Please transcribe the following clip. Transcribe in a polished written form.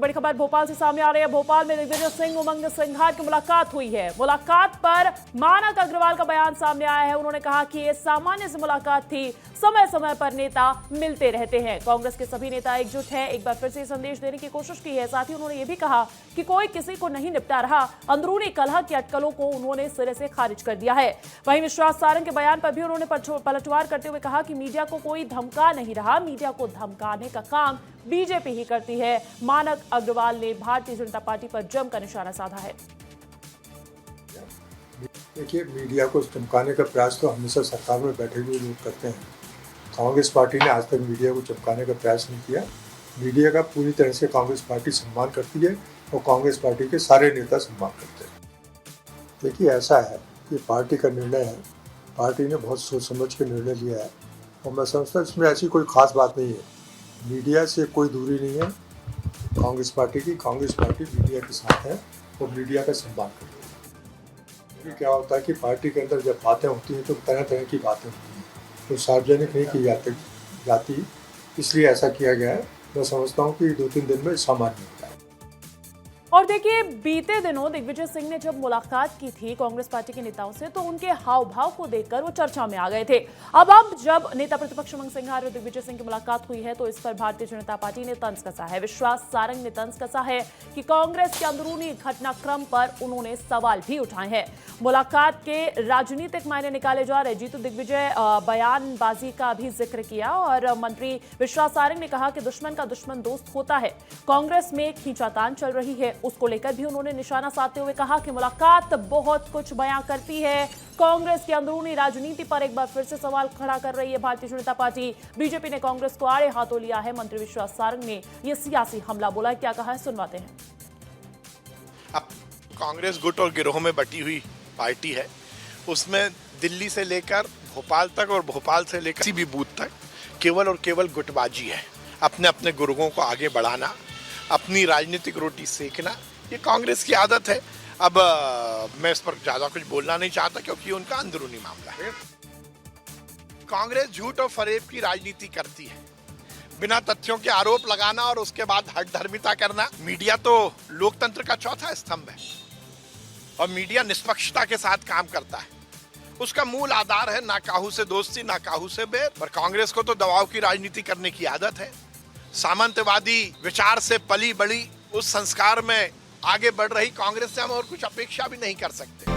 बड़ी खबर भोपाल से सामने आ रही है। भोपाल में दिग्विजय सिंह उमंग सिंघार की मुलाकात हुई है। मुलाकात पर मानक अग्रवाल का बयान सामने आया है। उन्होंने कहा कि ये सामान्य सी मुलाकात थी, समय समय पर नेता मिलते रहते हैं। कांग्रेस के सभी नेता एकजुट हैं, एक बार फिर से संदेश देने की कोशिश की है। साथ ही उन्होंने ये भी कहा कि कोई किसी को नहीं निपटा रहा। अंदरूनी कलह की अटकलों को उन्होंने सिरे से खारिज कर दिया है। वहीं विश्वास सारंग के बयान पर भी उन्होंने पलटवार करते हुए कहा कि मीडिया को कोई धमका नहीं रहा, मीडिया को धमकाने का काम बीजेपी ही करती है। मानक अग्रवाल ने भारतीय जनता पार्टी पर जमकर निशाना साधा है। देखिए, मीडिया को चमकाने का प्रयास तो हमेशा सरकार में बैठे हुए लोग करते हैं। कांग्रेस पार्टी ने आज तक मीडिया को चमकाने का प्रयास नहीं किया। मीडिया का पूरी तरह से कांग्रेस पार्टी सम्मान करती है और कांग्रेस पार्टी के सारे नेता सम्मान करते हैं। देखिए, ऐसा है कि पार्टी का निर्णय है, पार्टी ने बहुत सोच समझ के निर्णय लिया है और मैं समझता हूँ इसमें ऐसी कोई खास बात नहीं है। मीडिया से कोई दूरी नहीं है कांग्रेस पार्टी की। कांग्रेस पार्टी मीडिया के साथ है और मीडिया का सम्मान करती है। क्या होता है कि पार्टी के अंदर जब बातें होती हैं तो तरह तरह की बातें होती हैं, तो सार्वजनिक नहीं की जाती, इसलिए ऐसा किया गया है। मैं समझता हूँ कि 2-3 दिन में सामान्य होता है। और देखिए, बीते दिनों दिग्विजय सिंह ने जब मुलाकात की थी कांग्रेस पार्टी के नेताओं से, तो उनके हाव भाव को देखकर वो चर्चा में आ गए थे। अब जब नेता प्रतिपक्ष उमंग सिंघार और दिग्विजय सिंह की मुलाकात हुई है, तो इस पर भारतीय जनता पार्टी ने तंज कसा है। विश्वास सारंग ने तंज कसा है कि कांग्रेस के अंदरूनी घटनाक्रम पर उन्होंने सवाल भी उठाए हैं। मुलाकात के राजनीतिक मायने निकाले जा रहे। जीतू दिग्विजय बयानबाजी का भी जिक्र किया और मंत्री विश्वास सारंग ने कहा कि दुश्मन का दुश्मन दोस्त होता है। कांग्रेस में खींचातान चल रही है, उसको लेकर भी उन्होंने निशाना साधते हुए कहा कि मुलाकात बहुत कुछ बयां करती है। कांग्रेस की अंदरूनी राजनीति पर एक बार फिर से सवाल खड़ा कर रही है भारतीय जनता पार्टी। बीजेपी ने कांग्रेस को आड़े हाथों लिया है। मंत्री विश्वास सारंग ने यह सियासी हमला बोला। क्या कहा है, सुनवाते हैं। अब कांग्रेस गुट और गिरोह में बटी हुई पार्टी है, उसमें दिल्ली से लेकर भोपाल तक और भोपाल से लेकर किसी भी बूथ तक केवल और केवल गुटबाजी है। अपने अपने गुर्गों को आगे बढ़ाना, अपनी राजनीतिक रोटी सेकना, ये कांग्रेस की आदत है। अब मैं इस पर ज्यादा कुछ बोलना नहीं चाहता क्योंकि उनका अंदरूनी मामला है। कांग्रेस झूठ और फरेब की राजनीति करती है, बिना तथ्यों के आरोप लगाना और उसके बाद हठधर्मिता करना। मीडिया तो लोकतंत्र का चौथा स्तंभ है और मीडिया निष्पक्षता के साथ काम करता है। उसका मूल आधार है ना काहू से दोस्ती ना काहू से बैर। पर कांग्रेस को तो दबाव की राजनीति करने की आदत है। सामंतवादी विचार से पली बड़ी उस संस्कार में आगे बढ़ रही कांग्रेस से हम और कुछ अपेक्षा भी नहीं कर सकते।